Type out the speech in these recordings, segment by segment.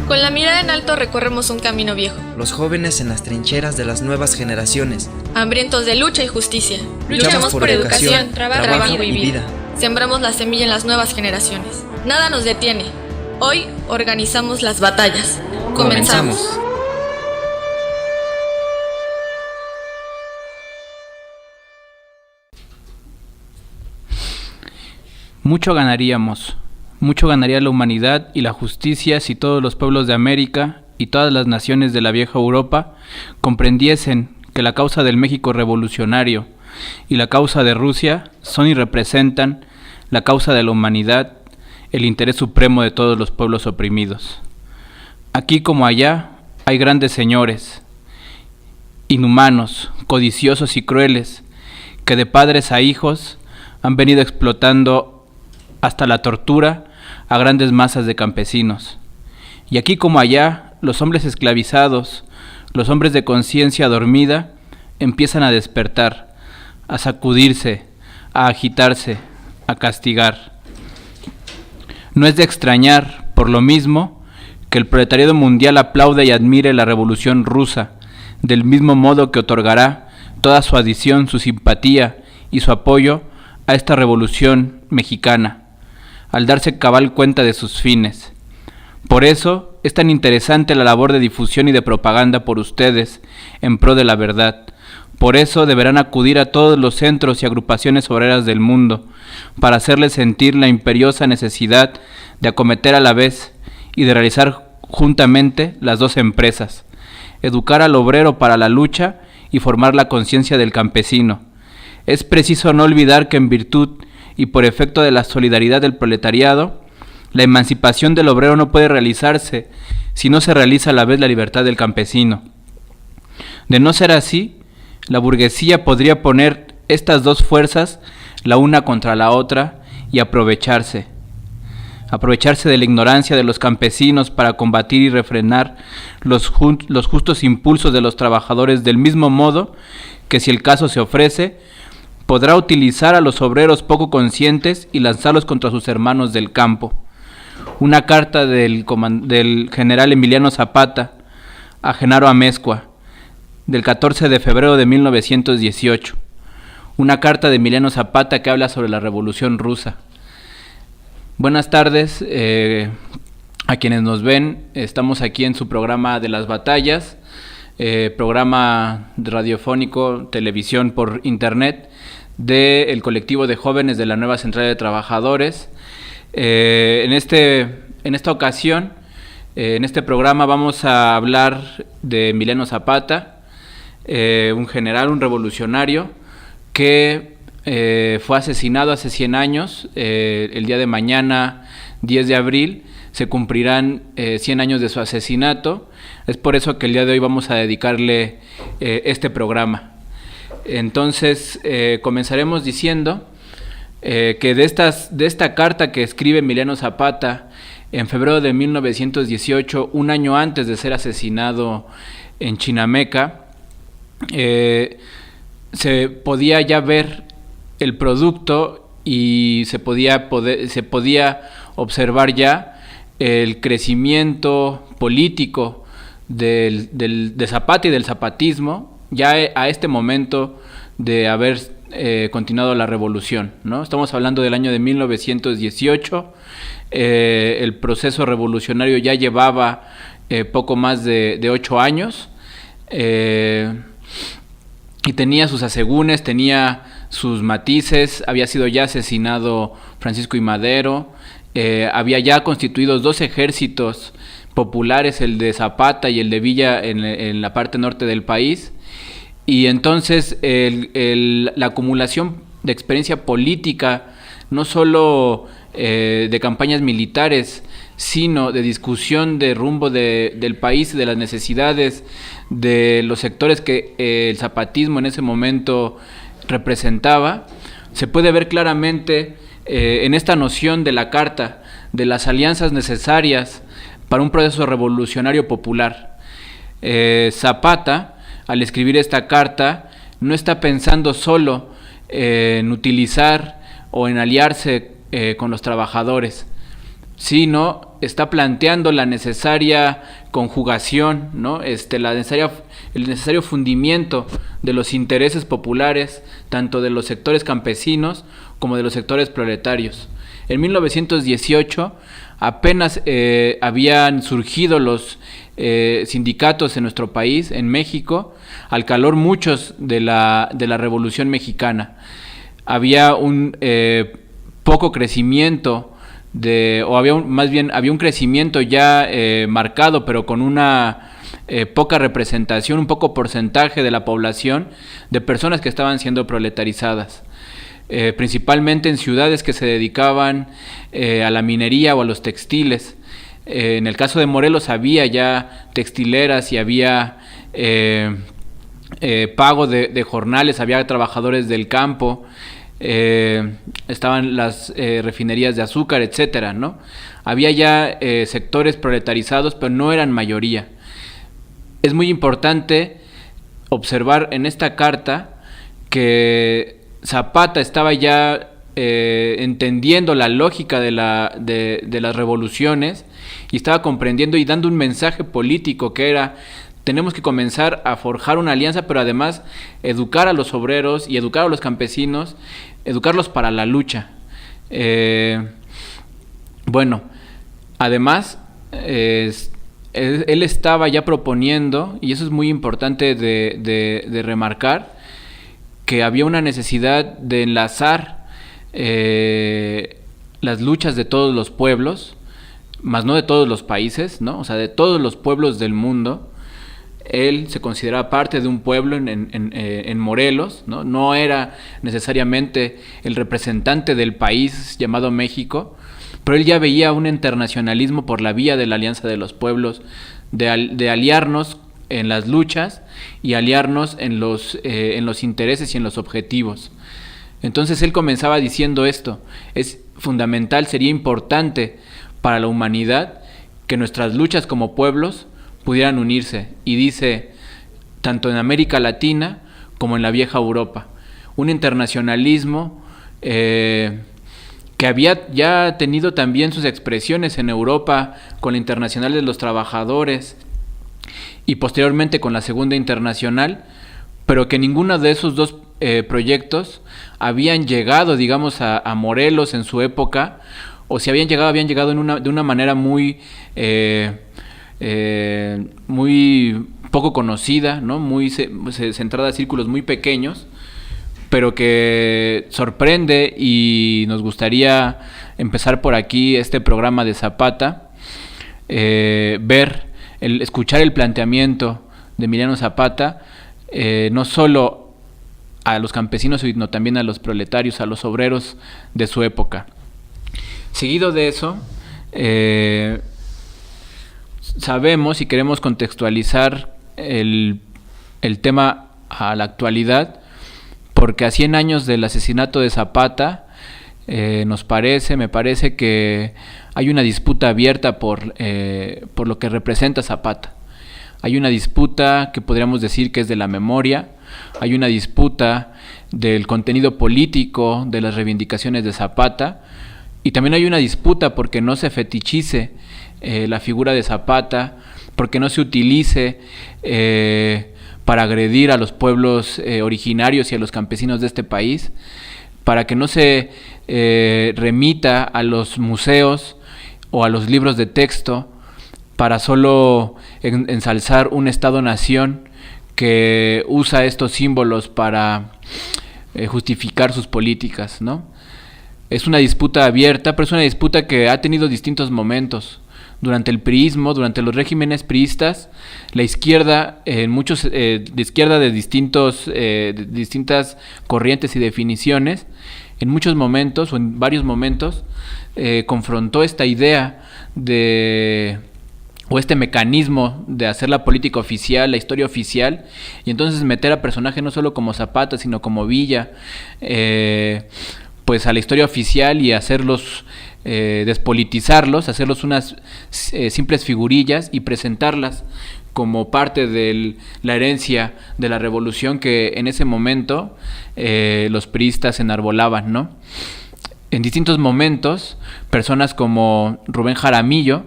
Con la mirada en alto recorremos un camino viejo. Los jóvenes en las trincheras de las nuevas generaciones. Hambrientos de lucha y justicia. Luchamos por educación, trabajo y vida. Sembramos la semilla en las nuevas generaciones. Nada nos detiene. Hoy organizamos las batallas. Comenzamos. Mucho ganaría la humanidad y la justicia si todos los pueblos de América y todas las naciones de la vieja Europa comprendiesen que la causa del México revolucionario y la causa de Rusia son y representan la causa de la humanidad, el interés supremo de todos los pueblos oprimidos. Aquí como allá hay grandes señores, inhumanos, codiciosos y crueles, que de padres a hijos han venido explotando hasta la tortura a grandes masas de campesinos. Y aquí como allá, los hombres esclavizados, los hombres de conciencia dormida, empiezan a despertar, a sacudirse, a agitarse, a castigar. No es de extrañar, por lo mismo, que el proletariado mundial aplaude y admire la revolución rusa, del mismo modo que otorgará toda su adición, su simpatía y su apoyo a esta revolución mexicana, al darse cabal cuenta de sus fines. Por eso es tan interesante la labor de difusión y de propaganda por ustedes en pro de la verdad. Por eso deberán acudir a todos los centros y agrupaciones obreras del mundo para hacerles sentir la imperiosa necesidad de acometer a la vez y de realizar juntamente las dos empresas: educar al obrero para la lucha y formar la conciencia del campesino. Es preciso no olvidar que en virtud y por efecto de la solidaridad del proletariado, la emancipación del obrero no puede realizarse si no se realiza a la vez la libertad del campesino. De no ser así, la burguesía podría poner estas dos fuerzas la una contra la otra y aprovecharse de la ignorancia de los campesinos para combatir y refrenar los justos impulsos de los trabajadores, del mismo modo que, si el caso se ofrece, podrá utilizar a los obreros poco conscientes y lanzarlos contra sus hermanos del campo. Una carta del general Emiliano Zapata a Genaro Amezcua, del 14 de febrero de 1918. Una carta de Emiliano Zapata que habla sobre la Revolución Rusa. Buenas tardes a quienes nos ven. Estamos aquí en su programa de las batallas, programa radiofónico, televisión por internet, del colectivo de jóvenes de la Nueva Central de Trabajadores. En esta ocasión, en este programa vamos a hablar de Emiliano Zapata, un general, un revolucionario que fue asesinado hace 100 años. El día de mañana, 10 de abril, se cumplirán 100 años de su asesinato. Es por eso que el día de hoy vamos a dedicarle este programa. Entonces comenzaremos diciendo que de esta carta que escribe Emiliano Zapata en febrero de 1918, un año antes de ser asesinado en Chinameca, se podía ya ver el producto y se podía observar ya el crecimiento político de Zapata y del zapatismo, ya a este momento de haber continuado la revolución, ¿no? Estamos hablando del año de 1918. El proceso revolucionario ya llevaba poco más de 8 años, y tenía sus asegúnes, tenía sus matices. Había sido ya asesinado Francisco I. Madero, había ya constituidos 2 ejércitos populares, el de Zapata y el de Villa en la parte norte del país. Y entonces la acumulación de experiencia política, no solo de campañas militares, sino de discusión de rumbo del país, de las necesidades de los sectores que el zapatismo en ese momento representaba, se puede ver claramente en esta noción de la Carta, de las alianzas necesarias para un proceso revolucionario popular. Zapata, al escribir esta carta, no está pensando solo en utilizar o en aliarse con los trabajadores. sino está planteando la necesaria conjugación, ¿no? El necesario fundimiento de los intereses populares, tanto de los sectores campesinos como de los sectores proletarios. En 1918 apenas habían surgido los sindicatos en nuestro país, en México, al calor muchos de la Revolución Mexicana. Había un poco crecimiento había un crecimiento ya marcado, pero con una poca representación, un poco porcentaje de la población de personas que estaban siendo proletarizadas. Principalmente en ciudades que se dedicaban a la minería o a los textiles. En el caso de Morelos había ya textileras y había pago de jornales, había trabajadores del campo, estaban las refinerías de azúcar, etcétera, ¿no? Había ya sectores proletarizados, pero no eran mayoría. Es muy importante observar en esta carta que Zapata estaba ya entendiendo la lógica de las revoluciones y estaba comprendiendo y dando un mensaje político que era: tenemos que comenzar a forjar una alianza, pero además educar a los obreros y educar a los campesinos, educarlos para la lucha. Además, él estaba ya proponiendo, y eso es muy importante de remarcar, que había una necesidad de enlazar las luchas de todos los pueblos, más no de todos los países, ¿no? O sea, de todos los pueblos del mundo. Él se consideraba parte de un pueblo en Morelos, ¿no? No era necesariamente el representante del país llamado México, pero él ya veía un internacionalismo por la vía de la alianza de los pueblos, de aliarnos en las luchas y aliarnos en los intereses y en los objetivos. Entonces él comenzaba diciendo esto: es fundamental, sería importante para la humanidad que nuestras luchas como pueblos pudieran unirse, y dice, tanto en América Latina como en la vieja Europa, un internacionalismo que había ya tenido también sus expresiones en Europa con la Internacional de los Trabajadores y posteriormente con la Segunda Internacional, pero que ninguno de esos dos proyectos habían llegado, digamos, a Morelos en su época, o si habían llegado de una manera muy poco conocida, ¿no? Muy centrada a círculos muy pequeños, pero que sorprende, y nos gustaría empezar por aquí este programa de Zapata, escuchar el planteamiento de Emiliano Zapata, no solo a los campesinos, sino también a los proletarios, a los obreros de su época. Seguido de eso, sabemos y queremos contextualizar el tema a la actualidad, porque a 100 años del asesinato de Zapata, me parece que hay una disputa abierta por lo que representa Zapata. Hay una disputa que podríamos decir que es de la memoria, hay una disputa del contenido político de las reivindicaciones de Zapata, y también hay una disputa porque no se fetichice la figura de Zapata, porque no se utilice para agredir a los pueblos originarios y a los campesinos de este país, para que no se remita a los museos o a los libros de texto para solo ensalzar un Estado-nación que usa estos símbolos para justificar sus políticas, ¿no? Es una disputa abierta, pero es una disputa que ha tenido distintos momentos. Durante el priismo, durante los regímenes priistas, la izquierda, de distintas corrientes y definiciones, en muchos momentos o en varios momentos, confrontó esta idea o este mecanismo de hacer la política oficial, la historia oficial, y entonces meter a personajes no solo como Zapata, sino como Villa, pues a la historia oficial, y hacerlos despolitizarlos, hacerlos unas simples figurillas y presentarlas como parte de la herencia de la revolución que en ese momento los priistas enarbolaban, ¿no? En distintos momentos, personas como Rubén Jaramillo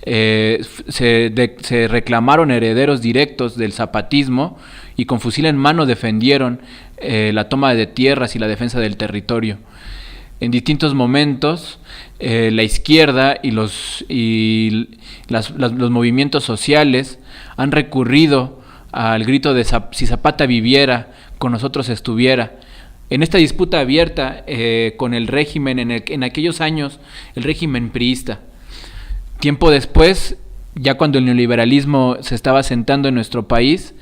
se reclamaron herederos directos del zapatismo y con fusil en mano defendieron la toma de tierras y la defensa del territorio. En distintos momentos, la izquierda y los movimientos sociales han recurrido al grito de si Zapata viviera, con nosotros estuviera. En esta disputa abierta con el régimen, en aquellos años, el régimen priista. Tiempo después, ya cuando el neoliberalismo se estaba asentando en nuestro país,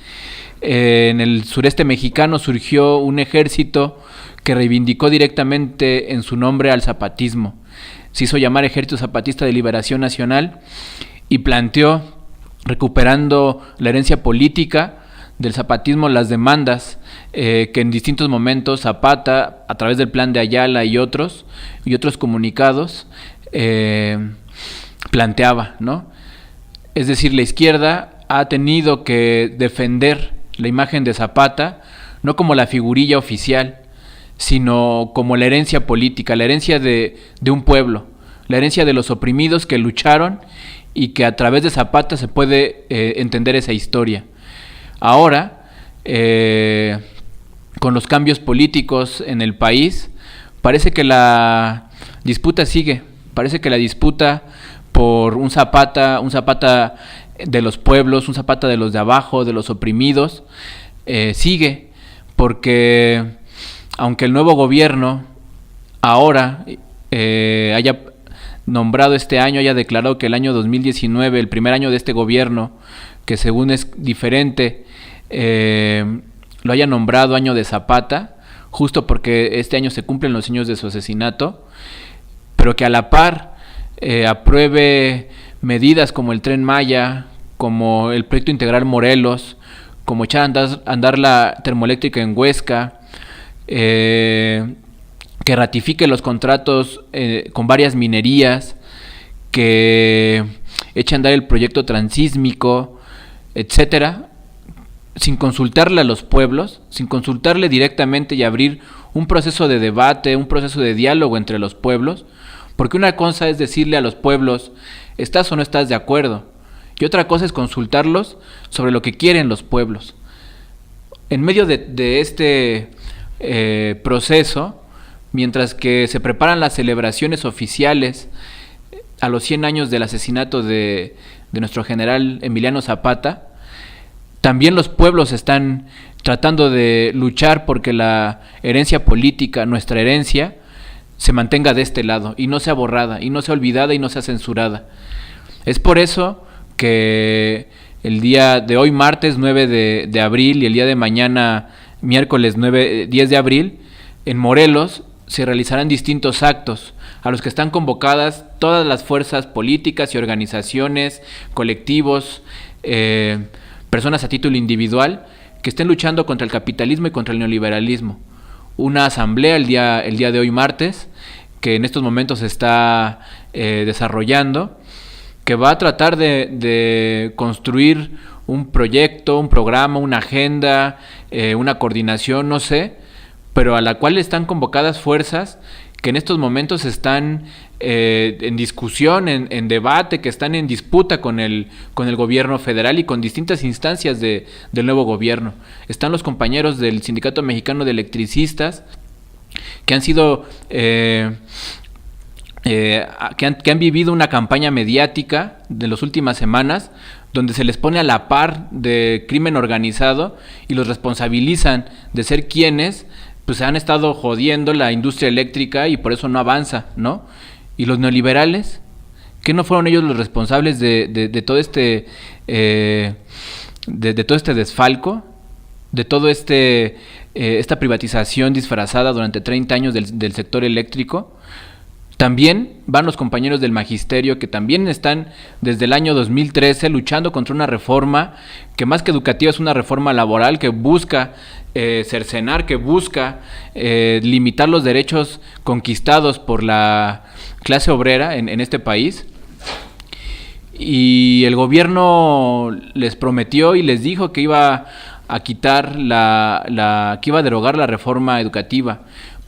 en el sureste mexicano surgió un ejército que reivindicó directamente en su nombre al zapatismo. Se hizo llamar Ejército Zapatista de Liberación Nacional y planteó, recuperando la herencia política del zapatismo, las demandas que en distintos momentos Zapata, a través del Plan de Ayala y otros comunicados, planteaba, ¿no? Es decir, la izquierda ha tenido que defender la imagen de Zapata no como la figurilla oficial, sino como la herencia política, la herencia de un pueblo, la herencia de los oprimidos que lucharon y que a través de Zapata se puede entender esa historia. Ahora, con los cambios políticos en el país, parece que la disputa sigue, parece que la disputa por un Zapata de los pueblos, un Zapata de los de abajo, de los oprimidos, sigue, porque aunque el nuevo gobierno ahora haya nombrado este año, haya declarado que el año 2019, el primer año de este gobierno, que según es diferente, lo haya nombrado año de Zapata, justo porque este año se cumplen los años de su asesinato, pero que a la par apruebe medidas como el Tren Maya, como el Proyecto Integral Morelos, como echar a andar la termoeléctrica en Huesca, que ratifique los contratos con varias minerías, que eche a andar el proyecto transísmico, etcétera, sin consultarle a los pueblos, sin consultarle directamente y abrir un proceso de debate, un proceso de diálogo entre los pueblos, porque una cosa es decirle a los pueblos, ¿estás o no estás de acuerdo? Y otra cosa es consultarlos sobre lo que quieren los pueblos. En medio de este proceso, mientras que se preparan las celebraciones oficiales a los 100 años del asesinato de nuestro general Emiliano Zapata, también los pueblos están tratando de luchar porque la herencia política, nuestra herencia, se mantenga de este lado y no sea borrada, y no sea olvidada y no sea censurada. Es por eso que el día de hoy, martes 9 de abril, y el día de mañana, miércoles 10 de abril, en Morelos se realizarán distintos actos a los que están convocadas todas las fuerzas políticas y organizaciones, colectivos, personas a título individual que estén luchando contra el capitalismo y contra el neoliberalismo. Una asamblea el día de hoy, martes, que en estos momentos se está desarrollando, que va a tratar de construir un proyecto, un programa, una agenda, una coordinación, no sé, pero a la cual están convocadas fuerzas que en estos momentos están en discusión, en debate, que están en disputa con el gobierno federal y con distintas instancias del nuevo gobierno. Están los compañeros del Sindicato Mexicano de Electricistas, que han sido que han vivido una campaña mediática de las últimas semanas, donde se les pone a la par de crimen organizado y los responsabilizan de ser quienes pues han estado jodiendo la industria eléctrica y por eso no avanza, ¿no? ¿Y los neoliberales? ¿Qué no fueron ellos los responsables de todo este de todo este desfalco, de todo esta privatización disfrazada durante 30 años del sector eléctrico? También van los compañeros del magisterio, que también están desde el año 2013 luchando contra una reforma que más que educativa es una reforma laboral que busca cercenar, que busca limitar los derechos conquistados por la clase obrera en este país. Y el gobierno les prometió y les dijo que iba a quitar que iba a derogar la reforma educativa.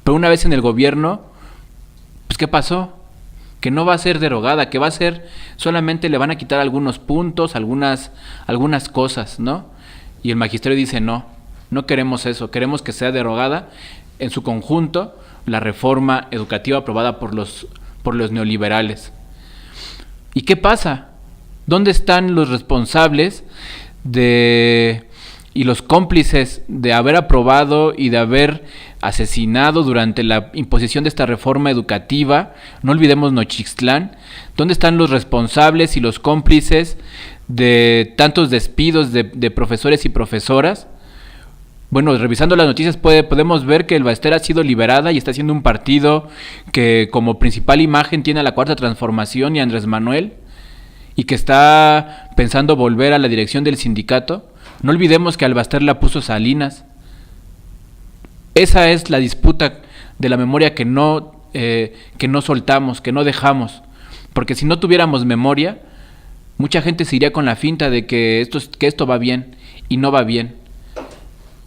Pero una vez en el gobierno, pues ¿qué pasó? Que no va a ser derogada, que va a ser, solamente le van a quitar algunos puntos, algunas cosas, ¿no? Y el magisterio dice no queremos eso, queremos que sea derogada en su conjunto la reforma educativa aprobada por los neoliberales. ¿Y qué pasa? ¿Dónde están los responsables y los cómplices de haber aprobado y de haber asesinado durante la imposición de esta reforma educativa? No olvidemos Nochixtlán. ¿Dónde están los responsables y los cómplices de tantos despidos de profesores y profesoras? Bueno, revisando las noticias podemos ver que el Baester ha sido liberada y está siendo un partido que como principal imagen tiene a la Cuarta Transformación y a Andrés Manuel, y que está pensando volver a la dirección del sindicato. No olvidemos que al Baester la puso Salinas. Esa es la disputa de la memoria que no soltamos, que no dejamos. Porque si no tuviéramos memoria, mucha gente se iría con la finta de que esto va bien, y no va bien.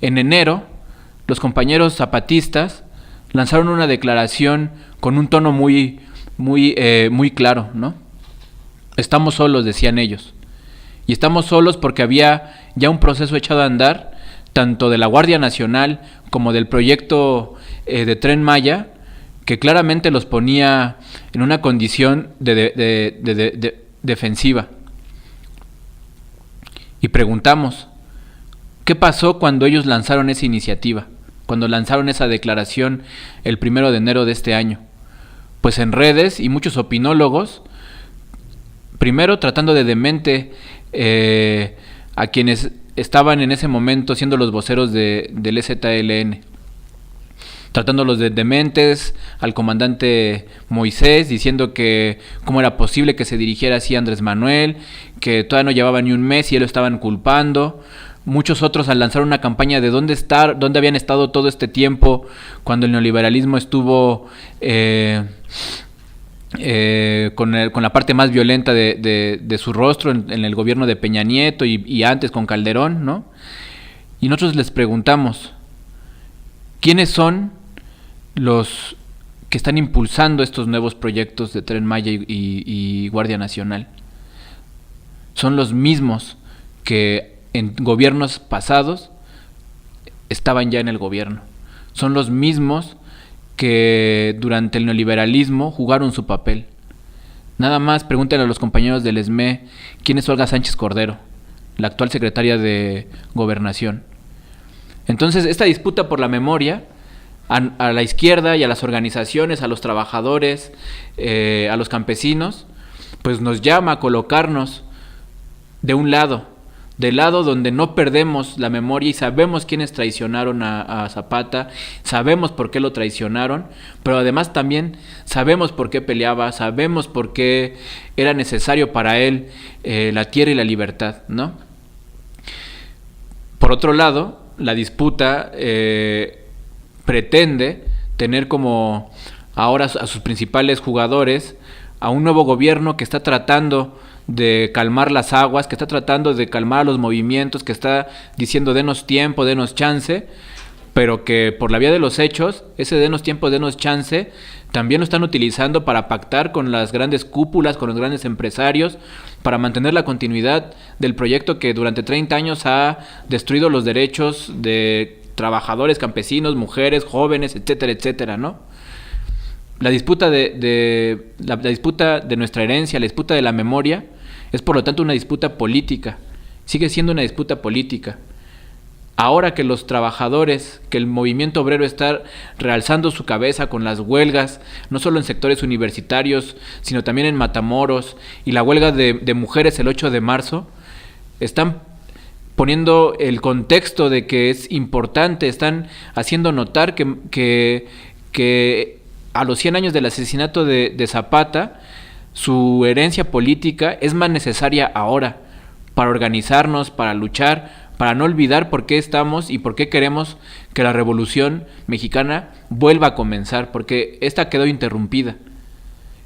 En enero, los compañeros zapatistas lanzaron una declaración con un tono muy claro, ¿no? Estamos solos, decían ellos. Y estamos solos porque había ya un proceso echado a andar, tanto de la Guardia Nacional como del proyecto de Tren Maya, que claramente los ponía en una condición de defensiva. Y preguntamos, ¿qué pasó cuando ellos lanzaron esa iniciativa? Cuando lanzaron esa declaración el 1 de enero de este año. Pues en redes y muchos opinólogos, primero tratando de demente a quienes estaban en ese momento siendo los voceros del EZLN, tratándolos de dementes, al comandante Moisés, diciendo que cómo era posible que se dirigiera así a Andrés Manuel, que todavía no llevaba ni un mes y él lo estaban culpando. Muchos otros al lanzar una campaña de dónde habían estado todo este tiempo cuando el neoliberalismo estuvo con la parte más violenta de su rostro en el gobierno de Peña Nieto y antes con Calderón, ¿no? Y nosotros les preguntamos, ¿quiénes son los que están impulsando estos nuevos proyectos de Tren Maya y Guardia Nacional? Son los mismos que en gobiernos pasados estaban ya en el gobierno. Son los mismos que durante el neoliberalismo jugaron su papel. Nada más pregúntenle a los compañeros del ESME quién es Olga Sánchez Cordero, la actual secretaria de Gobernación. Entonces, esta disputa por la memoria a la izquierda y a las organizaciones, a los trabajadores, a los campesinos, pues nos llama a colocarnos del lado donde no perdemos la memoria y sabemos quiénes traicionaron a Zapata, sabemos por qué lo traicionaron, pero además también sabemos por qué peleaba, sabemos por qué era necesario para él la tierra y la libertad, ¿no? Por otro lado, la disputa pretende tener como ahora a sus principales jugadores a un nuevo gobierno que está tratando de calmar las aguas, que está tratando de calmar los movimientos, que está diciendo denos tiempo, denos chance, pero que por la vía de los hechos, ese denos tiempo, denos chance, también lo están utilizando para pactar con las grandes cúpulas, con los grandes empresarios, para mantener la continuidad del proyecto que durante 30 años ha destruido los derechos de trabajadores, campesinos, mujeres, jóvenes, etcétera, etcétera, ¿no? La disputa la disputa de nuestra herencia, la disputa de la memoria, es por lo tanto una disputa política, sigue siendo una disputa política. Ahora que los trabajadores, que el movimiento obrero está realzando su cabeza con las huelgas, no solo en sectores universitarios, sino también en Matamoros, y la huelga de mujeres el 8 de marzo, están poniendo el contexto de que es importante, están haciendo notar que a los 100 años del asesinato de Zapata, su herencia política es más necesaria ahora para organizarnos, para luchar, para no olvidar por qué estamos y por qué queremos que la Revolución Mexicana vuelva a comenzar, porque esta quedó interrumpida.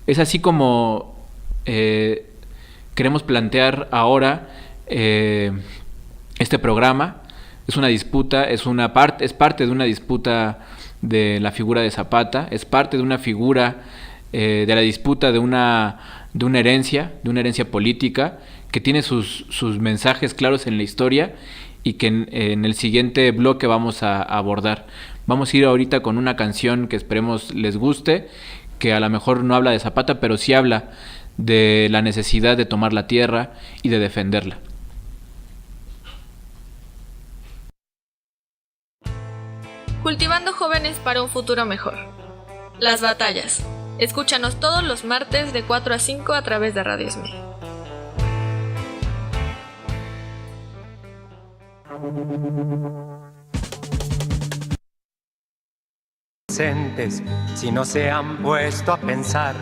Es así como queremos plantear ahora este programa. Es una disputa, es parte de una disputa de la figura de Zapata, es parte de una figura de la disputa de una herencia política que tiene sus mensajes claros en la historia y que en el siguiente bloque vamos a abordar. Vamos a ir ahorita con una canción que esperemos les guste, que a lo mejor no habla de Zapata, pero sí habla de la necesidad de tomar la tierra y de defenderla. Cultivando jóvenes para un futuro mejor. Las batallas. Escúchanos todos los martes de 4 a 5 a través de Radio Esme. Si no se han puesto a pensar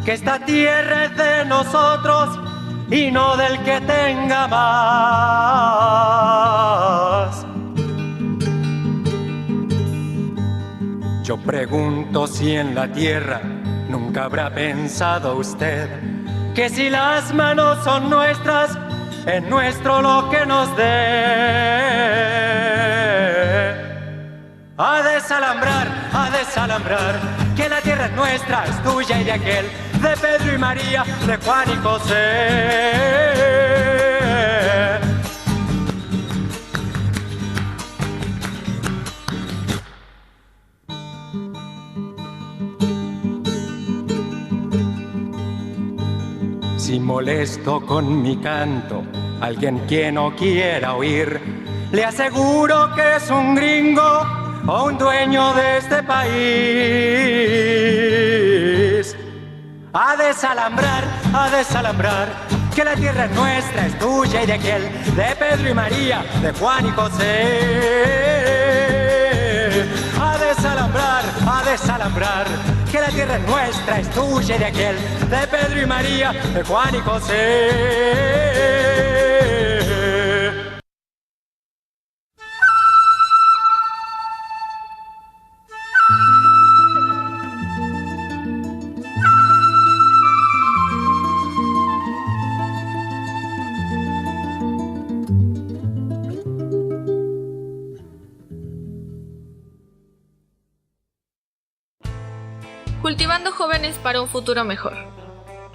que esta tierra es de nosotros y no del que tenga más. Yo pregunto si en la tierra nunca habrá pensado usted que si las manos son nuestras, es nuestro lo que nos dé. A desalambrar, que la tierra es nuestra, es tuya y de aquel, de Pedro y María, de Juan y José. Si molesto con mi canto a alguien que no quiera oír, le aseguro que es un gringo o un dueño de este país. A desalambrar, que la tierra es nuestra, es tuya y de aquel, de Pedro y María, de Juan y José. A desalambrar, que la tierra es nuestra, es tuya y de aquel, de Pedro y María, de Juan y José. Cultivando jóvenes para un futuro mejor.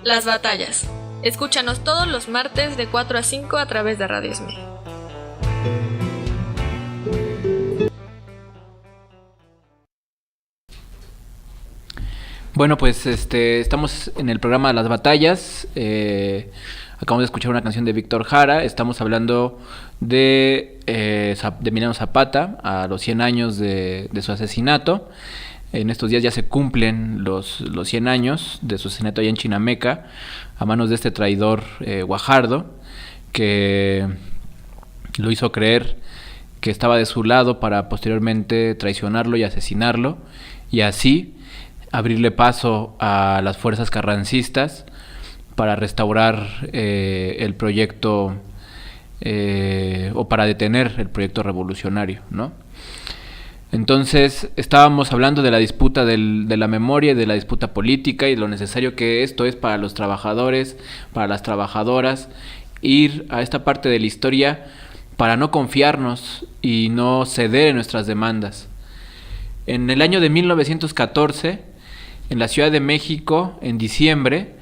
Las batallas. Escúchanos todos los martes de 4 a 5 a través de Radio Esme. Bueno, pues estamos en el programa Las Batallas. Acabamos de escuchar una canción de Víctor Jara. Estamos hablando de Emiliano Zapata, a los 100 años de su asesinato. En estos días ya se cumplen los 100 años de su asesinato allá en Chinameca, a manos de este traidor Guajardo, que lo hizo creer que estaba de su lado para posteriormente traicionarlo y asesinarlo, y así abrirle paso a las fuerzas carrancistas para restaurar el proyecto o para detener el proyecto revolucionario, ¿no? Entonces estábamos hablando de la disputa de la memoria y de la disputa política y lo necesario que esto es para los trabajadores, para las trabajadoras, ir a esta parte de la historia para no confiarnos y no ceder en nuestras demandas. En el año de 1914, en la Ciudad de México, en diciembre,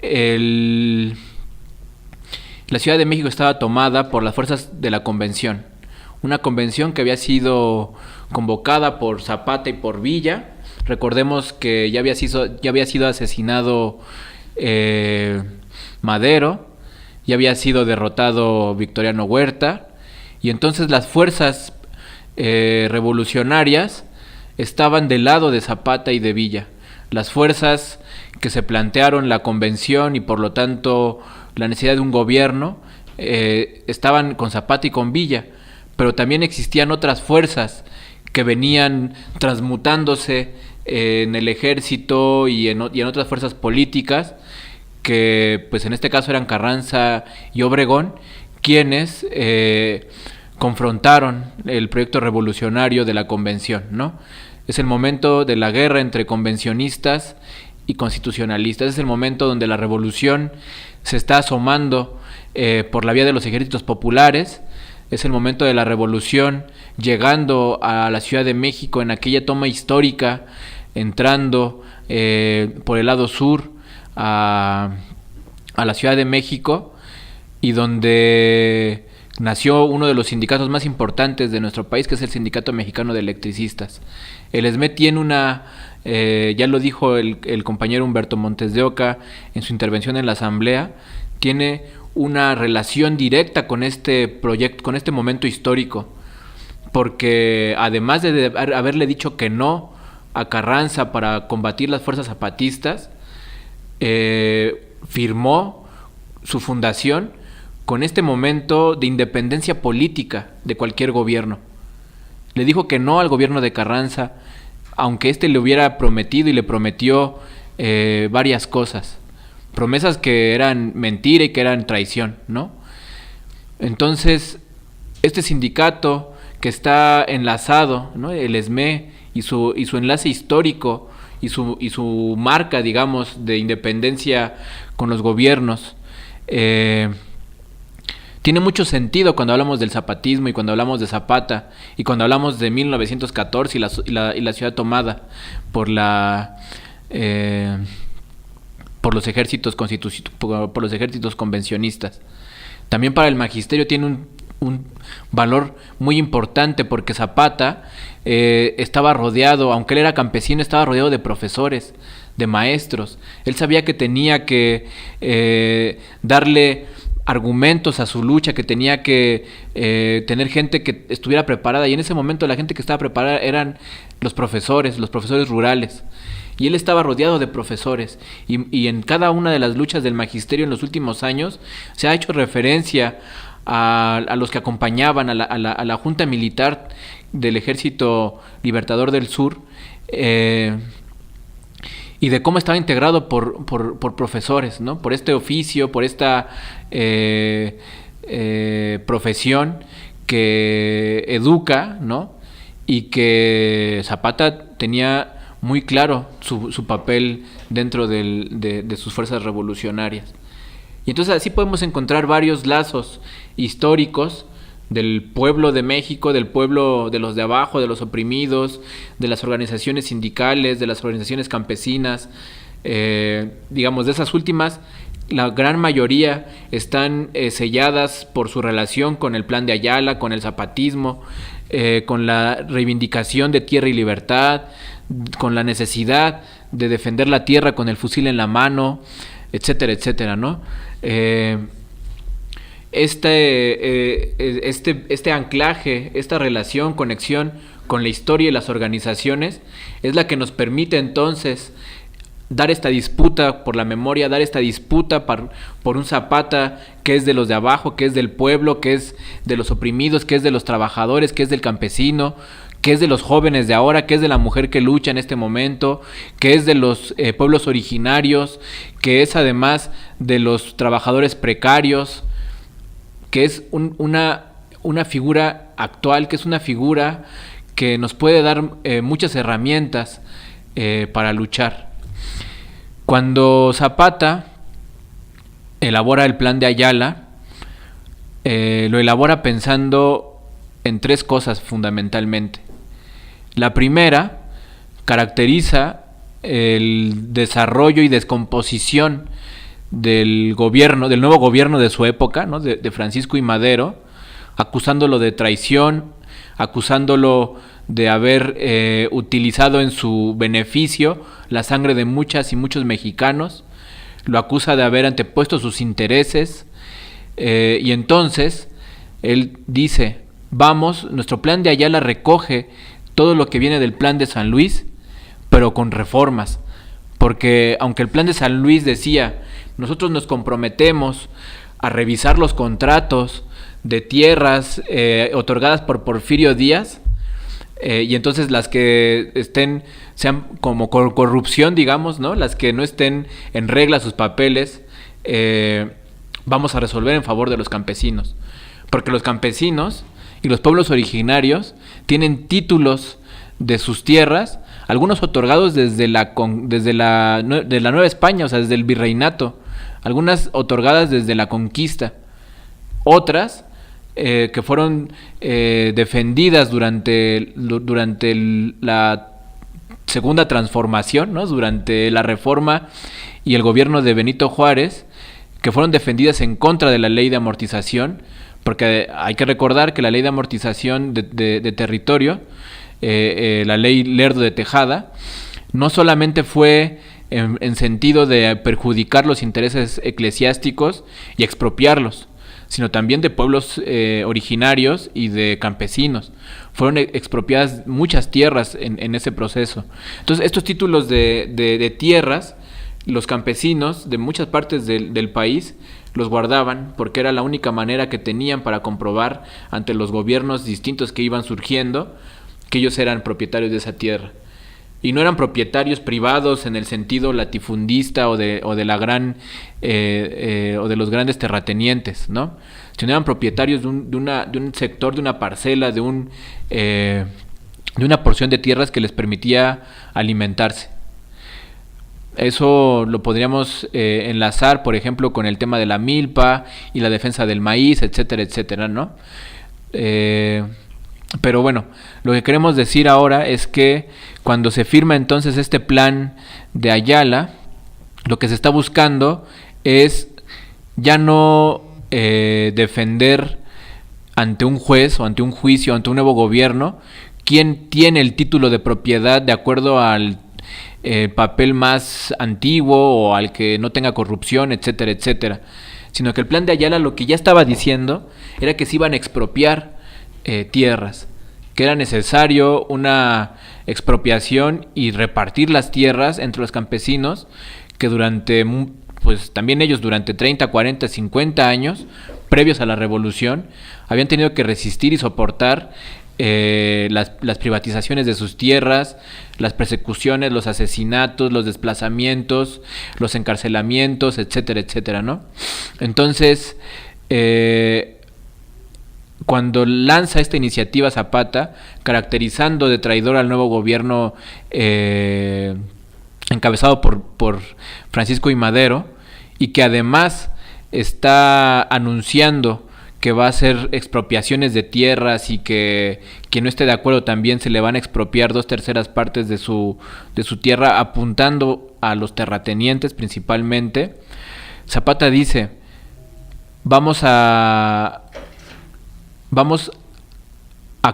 la Ciudad de México estaba tomada por las fuerzas de la Convención. Una convención que había sido convocada por Zapata y por Villa. Recordemos que ya había sido asesinado Madero, ya había sido derrotado Victoriano Huerta, y entonces las fuerzas revolucionarias estaban del lado de Zapata y de Villa. Las fuerzas que se plantearon la convención y por lo tanto la necesidad de un gobierno estaban con Zapata y con Villa. Pero también existían otras fuerzas que venían transmutándose en el ejército y en otras fuerzas políticas, que pues en este caso eran Carranza y Obregón, quienes confrontaron el proyecto revolucionario de la convención, ¿no? Es el momento de la guerra entre convencionistas y constitucionalistas. Es el momento donde la revolución se está asomando por la vía de los ejércitos populares. Es el momento de la revolución llegando a la Ciudad de México en aquella toma histórica, entrando por el lado sur a la Ciudad de México, y donde nació uno de los sindicatos más importantes de nuestro país, que es el Sindicato Mexicano de Electricistas. El ESME tiene ya lo dijo el compañero Humberto Montes de Oca en su intervención en la Asamblea, tiene una relación directa con este proyecto, con este momento histórico, porque además de haberle dicho que no a Carranza para combatir las fuerzas zapatistas, firmó su fundación con este momento de independencia política de cualquier gobierno. Le dijo que no al gobierno de Carranza, aunque éste le hubiera prometido y le prometió varias cosas, promesas que eran mentira y que eran traición, ¿no? Entonces, este sindicato que está enlazado, ¿no? El ESME y su enlace histórico y su marca, digamos, de independencia con los gobiernos, tiene mucho sentido cuando hablamos del zapatismo y cuando hablamos de Zapata y cuando hablamos de 1914 y la ciudad tomada por los ejércitos convencionistas. También para el magisterio tiene un valor muy importante, porque Zapata estaba rodeado, aunque él era campesino, estaba rodeado de profesores, de maestros. Él sabía que tenía que darle argumentos a su lucha, que tenía que tener gente que estuviera preparada, y en ese momento la gente que estaba preparada eran los profesores rurales, y él estaba rodeado de profesores, y en cada una de las luchas del magisterio en los últimos años se ha hecho referencia a los que acompañaban a la Junta Militar del Ejército Libertador del Sur, y de cómo estaba integrado por profesores, ¿no? Por este oficio, por esta profesión que educa, ¿no? Y que Zapata tenía muy claro su papel dentro de sus fuerzas revolucionarias. Y entonces así podemos encontrar varios lazos históricos del pueblo de México, del pueblo de los de abajo, de los oprimidos, de las organizaciones sindicales, de las organizaciones campesinas. Digamos, de esas últimas, la gran mayoría están selladas por su relación con el Plan de Ayala, con el zapatismo, con la reivindicación de tierra y libertad, con la necesidad de defender la tierra con el fusil en la mano, etcétera, etcétera, ¿no? Este anclaje, esta relación, conexión con la historia y las organizaciones es la que nos permite entonces dar esta disputa por la memoria, dar esta disputa por un Zapata que es de los de abajo, que es del pueblo, que es de los oprimidos, que es de los trabajadores, que es del campesino, que es de los jóvenes de ahora, que es de la mujer que lucha en este momento, que es de los pueblos originarios, que es además de los trabajadores precarios, que es una figura actual, que es una figura que nos puede dar muchas herramientas para luchar. Cuando Zapata elabora el Plan de Ayala, lo elabora pensando en tres cosas fundamentalmente. La primera caracteriza el desarrollo y descomposición del nuevo gobierno de su época, ¿no? de Francisco I. Madero, acusándolo de traición, acusándolo de haber utilizado en su beneficio la sangre de muchas y muchos mexicanos, lo acusa de haber antepuesto sus intereses, y entonces él dice, nuestro Plan de Ayala recoge todo lo que viene del Plan de San Luis, pero con reformas, porque aunque el Plan de San Luis decía, nosotros nos comprometemos a revisar los contratos de tierras otorgadas por Porfirio Díaz, y entonces las que sean como corrupción, digamos, ¿no? Las que no estén en regla sus papeles, vamos a resolver en favor de los campesinos, porque los campesinos y los pueblos originarios tienen títulos de sus tierras, algunos otorgados desde la Nueva España, o sea, desde el virreinato, algunas otorgadas desde la conquista, otras que fueron defendidas durante la segunda transformación, ¿no? Durante la Reforma y el gobierno de Benito Juárez, que fueron defendidas en contra de la ley de amortización, porque hay que recordar que la ley de amortización de territorio, la ley Lerdo de Tejada, no solamente fue en sentido de perjudicar los intereses eclesiásticos y expropiarlos, sino también de pueblos originarios y de campesinos. Fueron expropiadas muchas tierras en ese proceso. Entonces, estos títulos de tierras, los campesinos de muchas partes del país los guardaban porque era la única manera que tenían para comprobar ante los gobiernos distintos que iban surgiendo que ellos eran propietarios de esa tierra. Y no eran propietarios privados en el sentido latifundista o de la gran o de los grandes terratenientes, ¿no? Sino eran propietarios de un sector, de una parcela, de una porción de tierras que les permitía alimentarse. Eso lo podríamos enlazar, por ejemplo, con el tema de la milpa y la defensa del maíz, etcétera, etcétera, ¿no? Pero bueno, lo que queremos decir ahora es que cuando se firma entonces este plan de Ayala, lo que se está buscando es ya no defender ante un juez o ante un juicio, ante un nuevo gobierno, quién tiene el título de propiedad de acuerdo al papel más antiguo o al que no tenga corrupción, etcétera, etcétera, sino que el plan de Ayala lo que ya estaba diciendo era que se iban a expropiar tierras, que era necesario una expropiación y repartir las tierras entre los campesinos que durante, pues también ellos durante 30, 40, 50 años previos a la revolución habían tenido que resistir y soportar las privatizaciones de sus tierras, las persecuciones, los asesinatos, los desplazamientos, los encarcelamientos, etcétera, etcétera, ¿no? Entonces, cuando lanza esta iniciativa Zapata, caracterizando de traidor al nuevo gobierno encabezado por Francisco I. Madero, y que además está anunciando que va a hacer expropiaciones de tierras y que quien no esté de acuerdo también se le van a expropiar 2/3 partes de su tierra, apuntando a los terratenientes principalmente. Zapata dice, vamos a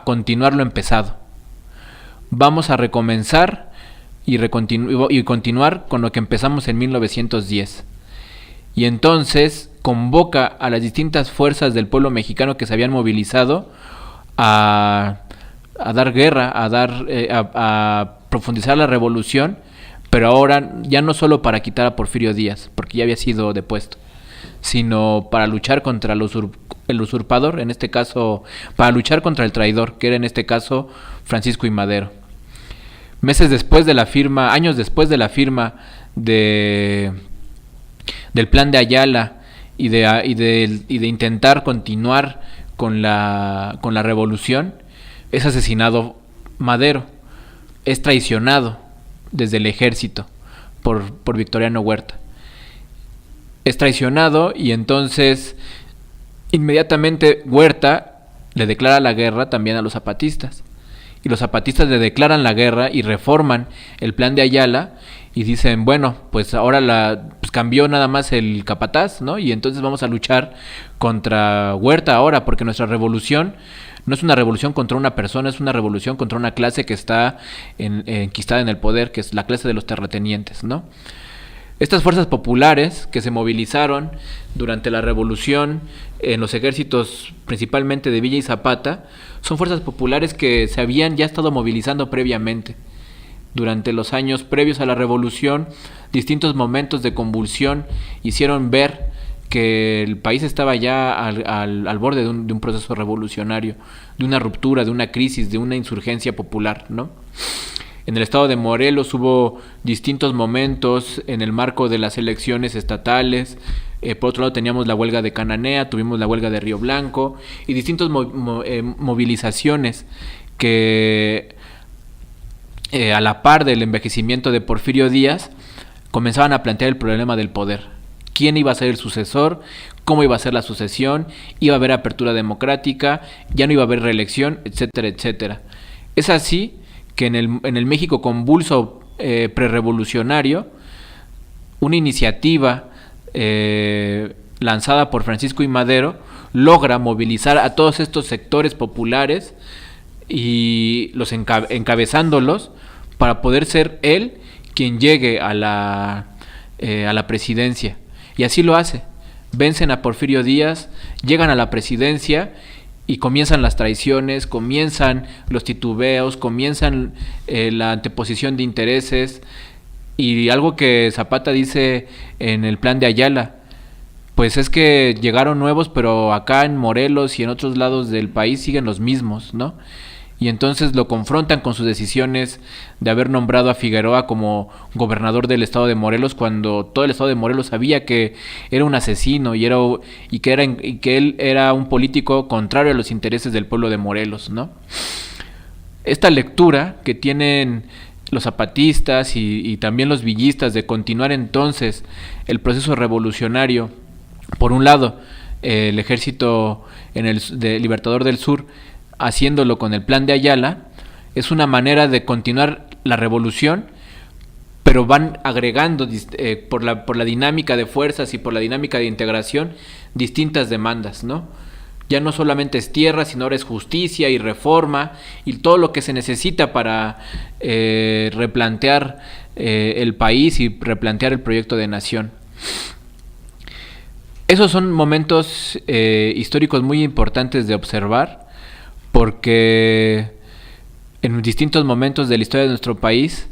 continuar lo empezado, vamos a recomenzar y continuar con lo que empezamos en 1910. Y entonces convoca a las distintas fuerzas del pueblo mexicano que se habían movilizado a dar guerra, a profundizar la revolución, pero ahora ya no solo para quitar a Porfirio Díaz, porque ya había sido depuesto, sino para luchar contra el usurpador, en este caso, para luchar contra el traidor, que era en este caso Francisco I. Madero. Años después de la firma del plan de Ayala y de intentar continuar con la revolución, es asesinado Madero, es traicionado desde el ejército por Victoriano Huerta. Es traicionado y entonces inmediatamente Huerta le declara la guerra también a los zapatistas. Y los zapatistas le declaran la guerra y reforman el plan de Ayala y dicen, bueno, pues ahora cambió nada más el capataz, ¿no? Y entonces vamos a luchar contra Huerta ahora, porque nuestra revolución no es una revolución contra una persona, es una revolución contra una clase que está enquistada en el poder, que es la clase de los terratenientes, ¿no? Estas fuerzas populares que se movilizaron durante la revolución en los ejércitos principalmente de Villa y Zapata son fuerzas populares que se habían ya estado movilizando previamente. Durante los años previos a la revolución, distintos momentos de convulsión hicieron ver que el país estaba ya al borde de un proceso revolucionario, de una ruptura, de una crisis, de una insurgencia popular, ¿no? En el estado de Morelos hubo distintos momentos en el marco de las elecciones estatales. Por otro lado teníamos la huelga de Cananea, tuvimos la huelga de Río Blanco y distintas movilizaciones que a la par del envejecimiento de Porfirio Díaz comenzaban a plantear el problema del poder. ¿Quién iba a ser el sucesor? ¿Cómo iba a ser la sucesión? ¿Iba a haber apertura democrática? ¿Ya no iba a haber reelección? Etcétera, etcétera. Es así que en el México convulso prerevolucionario, una iniciativa lanzada por Francisco I. Madero logra movilizar a todos estos sectores populares y los encabezándolos para poder ser él quien llegue a la presidencia. Y así lo hace. Vencen a Porfirio Díaz, llegan a la presidencia y comienzan las traiciones, comienzan los titubeos, comienzan la anteposición de intereses. Y algo que Zapata dice en el Plan de Ayala, pues es que llegaron nuevos, pero acá en Morelos y en otros lados del país siguen los mismos, ¿no? Y entonces lo confrontan con sus decisiones de haber nombrado a Figueroa como gobernador del estado de Morelos, cuando todo el estado de Morelos sabía que era un asesino y que él era un político contrario a los intereses del pueblo de Morelos, ¿no? Esta lectura que tienen los zapatistas y también los villistas de continuar entonces el proceso revolucionario, por un lado el ejército libertador del sur haciéndolo con el Plan de Ayala, es una manera de continuar la revolución, pero van agregando por la dinámica de fuerzas y por la dinámica de integración distintas demandas, ¿no? Ya no solamente es tierra, sino ahora es justicia y reforma y todo lo que se necesita para replantear el país y replantear el proyecto de nación. Esos son momentos históricos muy importantes de observar, porque en distintos momentos de la historia de nuestro país,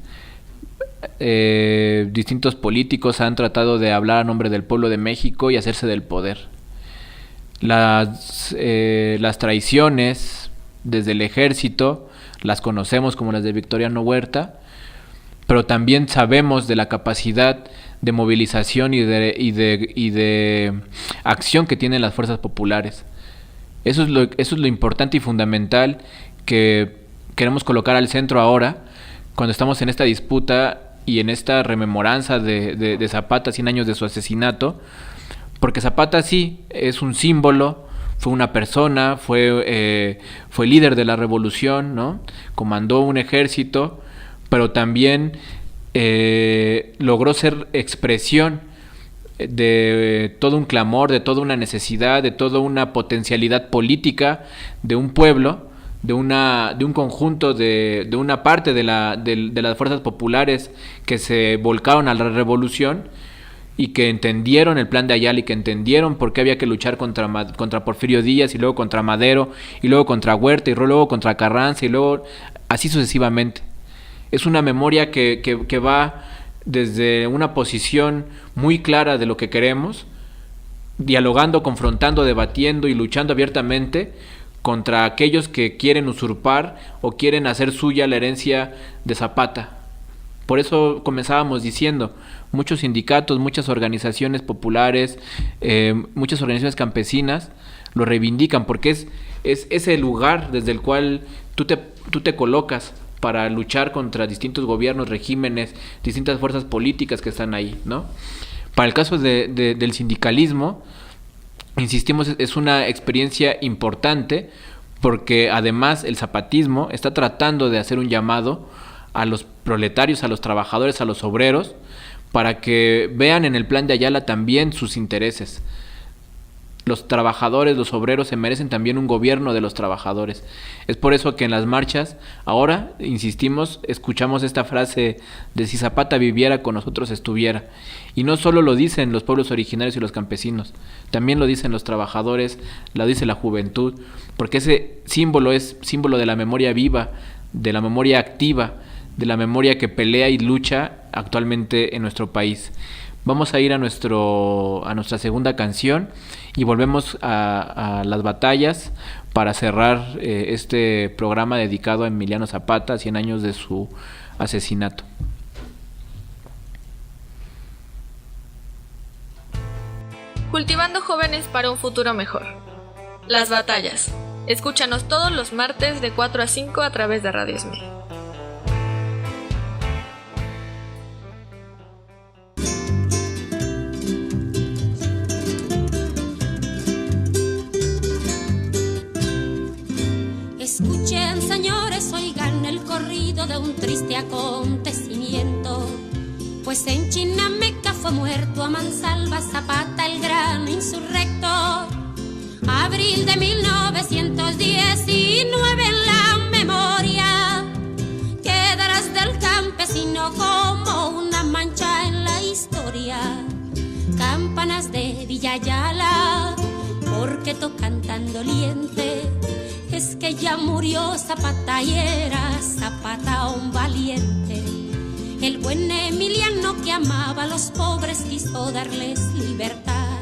distintos políticos han tratado de hablar a nombre del pueblo de México y hacerse del poder. Las traiciones desde el ejército las conocemos como las de Victoriano Huerta, pero también sabemos de la capacidad de movilización y de acción que tienen las fuerzas populares. Eso es lo importante y fundamental que queremos colocar al centro ahora, cuando estamos en esta disputa y en esta rememoranza de Zapata, 100 años de su asesinato, porque Zapata sí es un símbolo, fue una persona, fue líder de la revolución, ¿no? Comandó un ejército, pero también logró ser expresión de todo un clamor, de toda una necesidad, de toda una potencialidad política de un pueblo, de un conjunto, de una parte de las fuerzas populares que se volcaron a la revolución y que entendieron el Plan de Ayala y que entendieron por qué había que luchar contra Porfirio Díaz y luego contra Madero y luego contra Huerta y luego contra Carranza y luego así sucesivamente. Es una memoria que va desde una posición muy clara de lo que queremos, dialogando, confrontando, debatiendo y luchando abiertamente contra aquellos que quieren usurpar o quieren hacer suya la herencia de Zapata. Por eso comenzábamos diciendo, muchos sindicatos, muchas organizaciones populares, muchas organizaciones campesinas lo reivindican, porque es ese lugar desde el cual tú te colocas para luchar contra distintos gobiernos, regímenes, distintas fuerzas políticas que están ahí, ¿no? Para el caso del sindicalismo, insistimos, es una experiencia importante, porque además el zapatismo está tratando de hacer un llamado a los proletarios, a los trabajadores, a los obreros, para que vean en el Plan de Ayala también sus intereses. Los trabajadores, los obreros se merecen también un gobierno de los trabajadores. Es por eso que en las marchas, ahora, insistimos, escuchamos esta frase de si Zapata viviera, con nosotros estuviera. Y no solo lo dicen los pueblos originarios y los campesinos, también lo dicen los trabajadores, lo dice la juventud, porque ese símbolo es símbolo de la memoria viva, de la memoria activa, de la memoria que pelea y lucha actualmente en nuestro país. Vamos a ir a nuestra segunda canción y volvemos a las batallas para cerrar este programa dedicado a Emiliano Zapata, 100 años de su asesinato. Cultivando jóvenes para un futuro mejor. Las batallas. Escúchanos todos los martes de 4 a 5 a través de Radio Esmil. Escuchen, señores, oigan el corrido de Pues en Chinameca fue muerto a mansalva Zapata, el gran insurrector. Abril de 1919 en la memoria quedarás del campesino como una mancha en la historia. Campanas de Villa Ayala, porque tocan tan doliente, es que ya murió Zapata y era Zapata un valiente. El buen Emiliano que amaba a los pobres quiso darles libertad.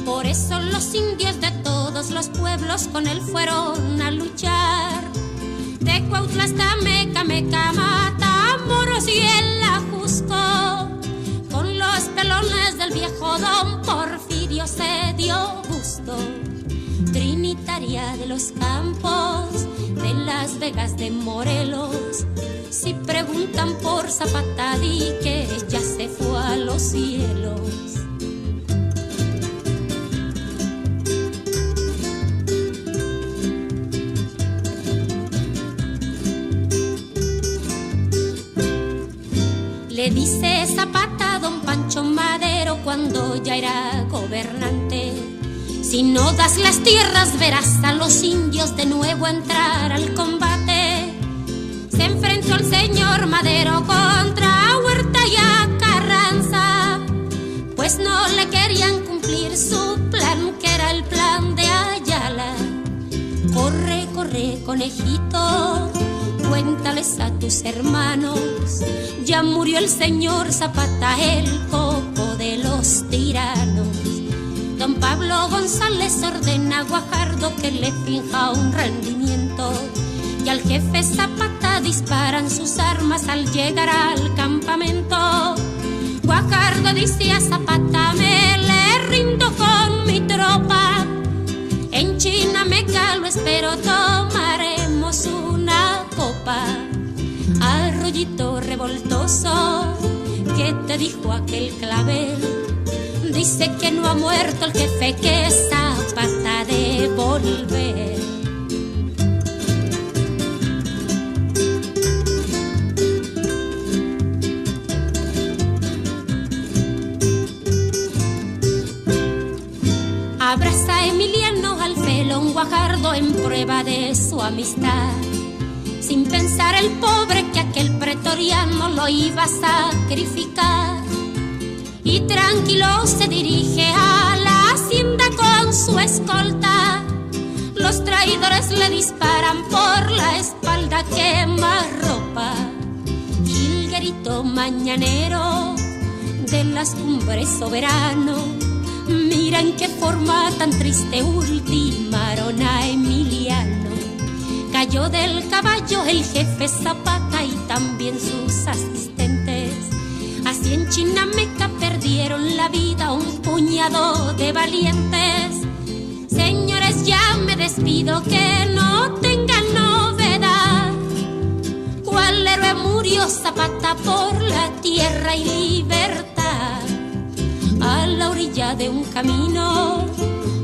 Por eso los indios de todos los pueblos con él fueron a luchar. De Cuautla hasta Meca, Matamoros y el Ajusco, con los pelones del viejo don Porfirio se dio gusto. Trinitaria de los Campos, de Las Vegas, de Morelos, si preguntan por Zapata di que ya se fue a los cielos. Le dice Zapata a don Pancho Madero cuando ya era gobernante: si no das las tierras verás a los indios de nuevo entrar al combate. Se enfrentó el señor Madero contra Huerta y a Carranza, pues no le querían cumplir su plan, que era el plan de Ayala. Corre, corre, conejito, cuéntales a tus hermanos, ya murió el señor Zapata, el coco de los tiranos. Don Pablo González ordena a Guajardo que le finja un rendimiento, y al jefe Zapata disparan sus armas al llegar al campamento. Guajardo dice a Zapata: me le rindo con mi tropa, en Chinameca lo espero, tomaremos una copa. Arroyito revoltoso, ¿qué te dijo aquel clavel? Dice que no ha muerto el jefe, que Zapata de volver. Abraza a Emiliano al felón Guajardo en prueba de su amistad, sin pensar el pobre que aquel pretoriano lo iba a sacrificar. Y tranquilo se dirige a la hacienda con su escolta. Los traidores le disparan por la espalda, quema ropa. Jilguerito mañanero de las cumbres soberano, mira en qué forma tan triste ultimaron a Emiliano. Cayó del caballo el jefe Zapata y también sus asistentes. Así en Chinameca perdieron la vida un puñado de valientes. Señores, ya me despido, que no tengan novedad. ¿Cuál héroe murió? Zapata por la tierra y libertad. A la orilla de un camino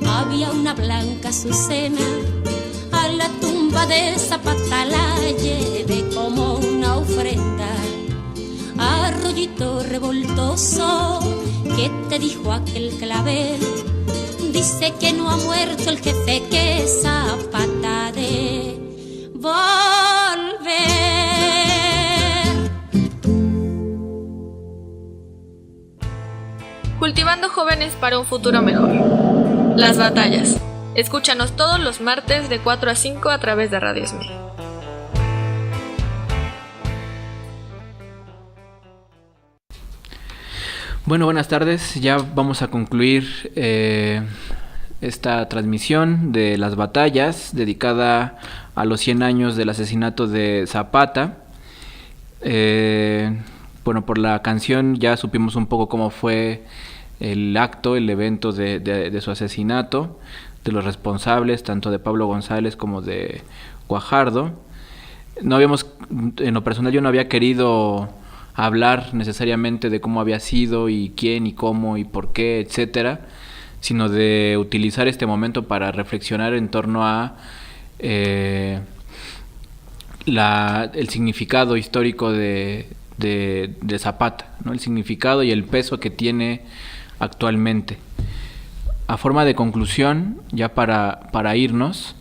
había una blanca azucena. A la tumba de Zapata la llevé como una ofrenda. Arroyito revoltoso, ¿qué te dijo aquel clavel? Dice que no ha muerto el jefe, que Zapata de volver. Cultivando jóvenes para un futuro mejor. Las batallas. Escúchanos todos los martes de 4 a 5 a través de Radio Esmil. Bueno, buenas tardes. Ya vamos a concluir esta transmisión de las batallas dedicada a los 100 años del asesinato de Zapata. Bueno, por la canción ya supimos un poco cómo fue el acto, el evento de su asesinato, de los responsables, tanto de Pablo González como de Guajardo. En lo personal yo no había querido hablar necesariamente de cómo había sido y quién y cómo y por qué, etcétera, sino de utilizar este momento para reflexionar en torno a el significado histórico de de Zapata, ¿no? El significado y el peso que tiene actualmente. A forma de conclusión, ya para irnos,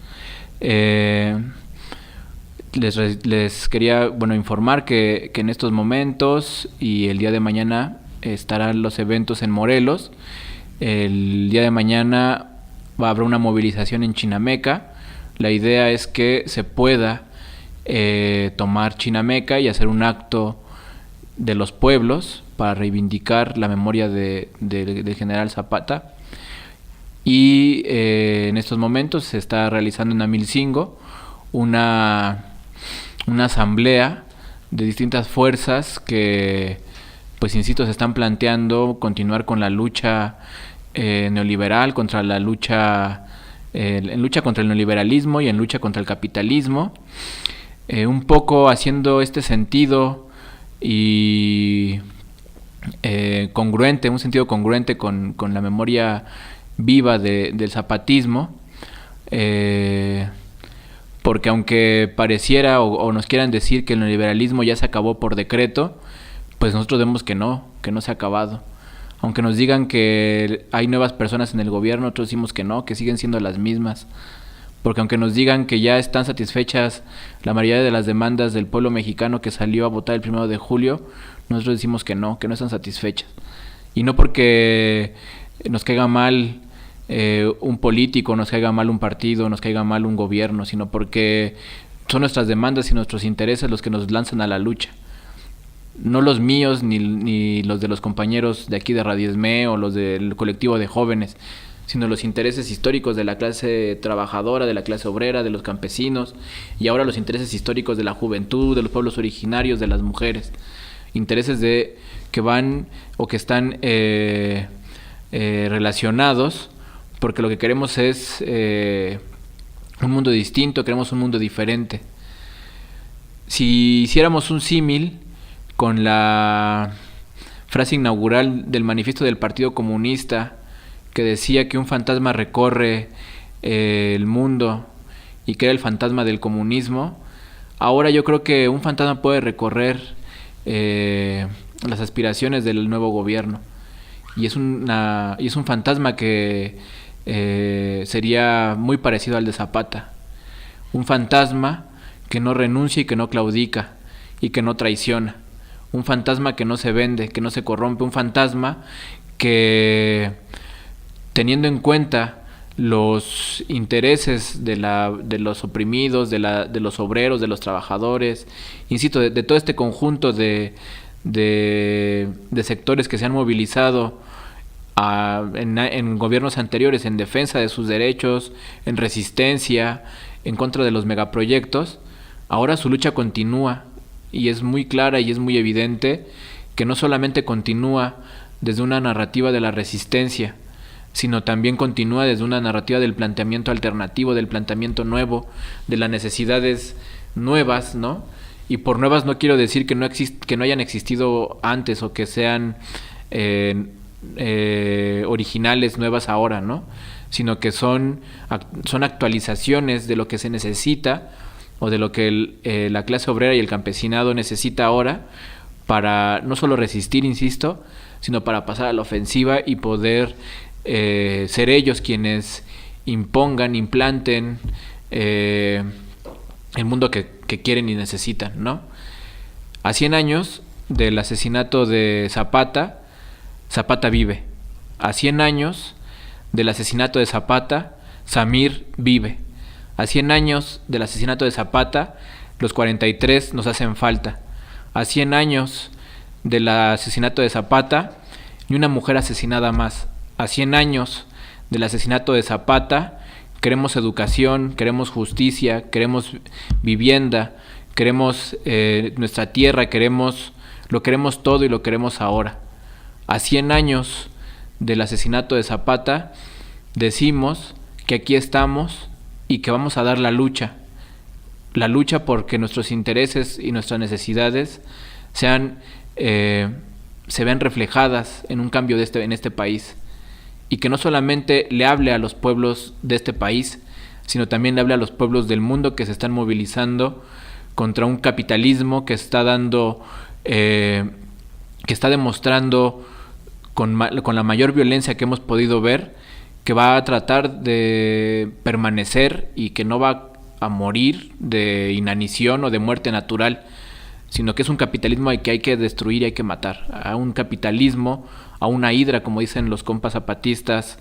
les quería informar que en estos momentos y el día de mañana estarán los eventos en Morelos. El día de mañana habrá una movilización en Chinameca. La idea es que se pueda tomar Chinameca y hacer un acto de los pueblos para reivindicar la memoria del general Zapata. Y en estos momentos se está realizando en Amilcingo una asamblea de distintas fuerzas que, pues insisto, se están planteando continuar con la lucha neoliberal, en lucha contra el neoliberalismo y en lucha contra el capitalismo, un poco haciendo este sentido y un sentido congruente con la memoria viva del zapatismo, porque aunque pareciera o nos quieran decir que el neoliberalismo ya se acabó por decreto, pues nosotros vemos que no se ha acabado. Aunque nos digan que hay nuevas personas en el gobierno, nosotros decimos que no, que siguen siendo las mismas. Porque aunque nos digan que ya están satisfechas la mayoría de las demandas del pueblo mexicano que salió a votar el 1 de julio, nosotros decimos que no están satisfechas. Y no porque nos caiga mal un político, nos caiga mal un partido, nos caiga mal un gobierno, sino porque son nuestras demandas y nuestros intereses los que nos lanzan a la lucha. No los míos ni los de los compañeros de aquí de Radio Esme o los del colectivo de jóvenes, sino los intereses históricos de la clase trabajadora, de la clase obrera, de los campesinos, y ahora los intereses históricos de la juventud, de los pueblos originarios, de las mujeres. Intereses que van o que están relacionados, porque lo que queremos es un mundo distinto, queremos un mundo diferente. Si hiciéramos un símil con la frase inaugural del manifiesto del Partido Comunista, que decía que un fantasma recorre el mundo y que era el fantasma del comunismo, ahora yo creo que un fantasma puede recorrer las aspiraciones del nuevo gobierno, y es un fantasma que sería muy parecido al de Zapata, un fantasma que no renuncia y que no claudica y que no traiciona, un fantasma que no se vende, que no se corrompe, un fantasma que, teniendo en cuenta los intereses de los oprimidos, de los obreros, de los trabajadores, insisto, de todo este conjunto de sectores que se han movilizado en gobiernos anteriores en defensa de sus derechos, en resistencia, en contra de los megaproyectos, ahora su lucha continúa. Y es muy clara y es muy evidente que no solamente continúa desde una narrativa de la resistencia, sino también continúa desde una narrativa del planteamiento alternativo, del planteamiento nuevo, de las necesidades nuevas, ¿no? Y por nuevas no quiero decir que no hayan existido antes o que sean originales, nuevas ahora, ¿no? Sino que son actualizaciones de lo que se necesita o de lo que la clase obrera y el campesinado necesita ahora para no solo resistir, insisto, sino para pasar a la ofensiva y poder ser ellos quienes implanten el mundo que quieren y necesitan, ¿no? A 100 años del asesinato de Zapata, Zapata vive. A 100 años del asesinato de Zapata, Samir vive. A 100 años del asesinato de Zapata, los 43 nos hacen falta. A 100 años del asesinato de Zapata, ni una mujer asesinada más. A 100 años del asesinato de Zapata, queremos educación, queremos justicia, queremos vivienda, queremos nuestra tierra, lo queremos todo y lo queremos ahora. A 100 años del asesinato de Zapata, decimos que aquí estamos y que vamos a dar la lucha porque nuestros intereses y nuestras necesidades se vean reflejadas en un cambio en este país, y que no solamente le hable a los pueblos de este país, sino también le hable a los pueblos del mundo que se están movilizando contra un capitalismo que está dando que está demostrando con la mayor violencia que hemos podido ver, que va a tratar de permanecer y que no va a morir de inanición o de muerte natural, sino que es un capitalismo que hay que destruir y hay que matar. A un capitalismo, a una hidra, como dicen los compas zapatistas,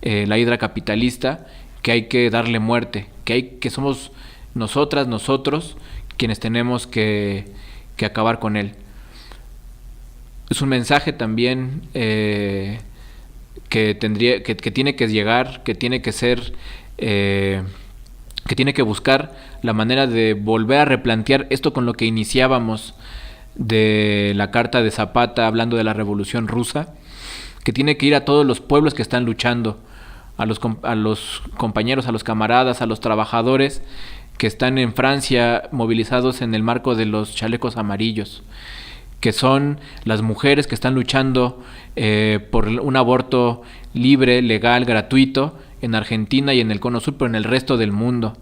la hidra capitalista, que hay que darle muerte, que somos nosotros, quienes tenemos que acabar con él. Es un mensaje también que tiene que llegar, que tiene que ser, que tiene que buscar la manera de volver a replantear esto con lo que iniciábamos de la carta de Zapata, hablando de la Revolución Rusa, que tiene que ir a todos los pueblos que están luchando, a los compañeros, a los camaradas, a los trabajadores que están en Francia movilizados en el marco de los chalecos amarillos, que son las mujeres que están luchando por un aborto libre, legal, gratuito en Argentina y en el Cono Sur, pero en el resto del mundo.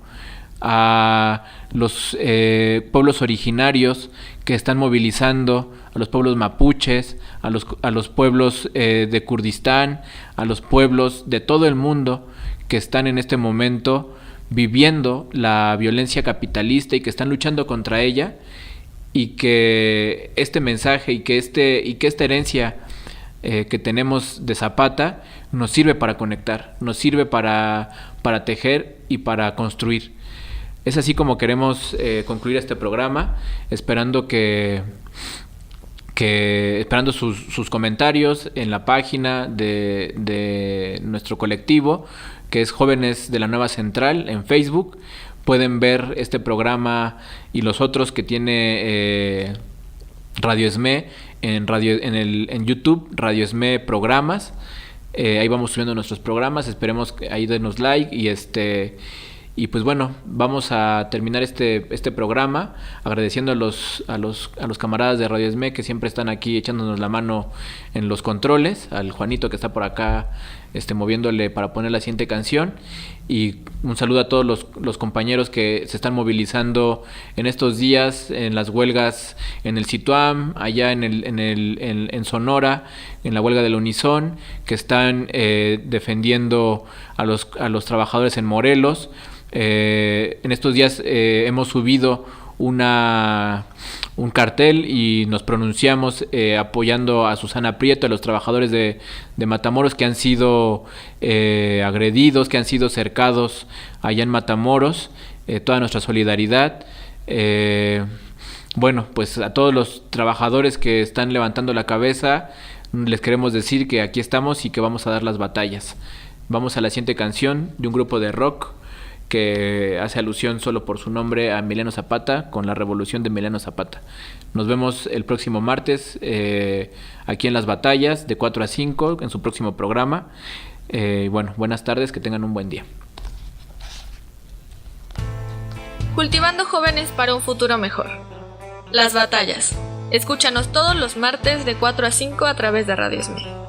A los pueblos originarios que están movilizando, a los pueblos mapuches, a los pueblos de Kurdistán, a los pueblos de todo el mundo que están en este momento viviendo la violencia capitalista y que están luchando contra ella, y que este mensaje y que esta herencia que tenemos de Zapata nos sirve para conectar, nos sirve para tejer y para construir. Es así como queremos concluir este programa, esperando esperando sus comentarios en la página de nuestro colectivo, que es Jóvenes de la Nueva Central en Facebook. Pueden ver este programa y los otros que tiene Radio Esme en YouTube, Radio Esme Programas. Ahí vamos subiendo nuestros programas, esperemos que ahí denos like y pues bueno, vamos a terminar este programa agradeciendo a los camaradas de Radio Esme que siempre están aquí echándonos la mano en los controles, al Juanito que está por acá moviéndole para poner la siguiente canción, y un saludo a todos los compañeros que se están movilizando en estos días en las huelgas en el Cituam, allá en Sonora, en la huelga del Unison, que están defendiendo a los trabajadores en Morelos. En estos días hemos subido un cartel y nos pronunciamos apoyando a Susana Prieto, a los trabajadores de Matamoros que han sido agredidos, que han sido cercados allá en Matamoros. Toda nuestra solidaridad. Bueno, pues a todos los trabajadores que están levantando la cabeza, les queremos decir que aquí estamos y que vamos a dar las batallas. Vamos a la siguiente canción de un grupo de rock que hace alusión solo por su nombre a Emiliano Zapata, con la revolución de Emiliano Zapata. Nos vemos el próximo martes aquí en Las Batallas de 4 a 5 en su próximo programa. Bueno, buenas tardes, que tengan un buen día. Cultivando jóvenes para un futuro mejor. Las Batallas. Escúchanos todos los martes de 4 a 5 a través de Radio Esme.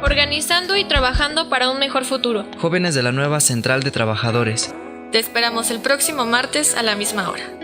organizando y trabajando para un mejor futuro. Jóvenes de la nueva Central de Trabajadores. Te esperamos el próximo martes a la misma hora.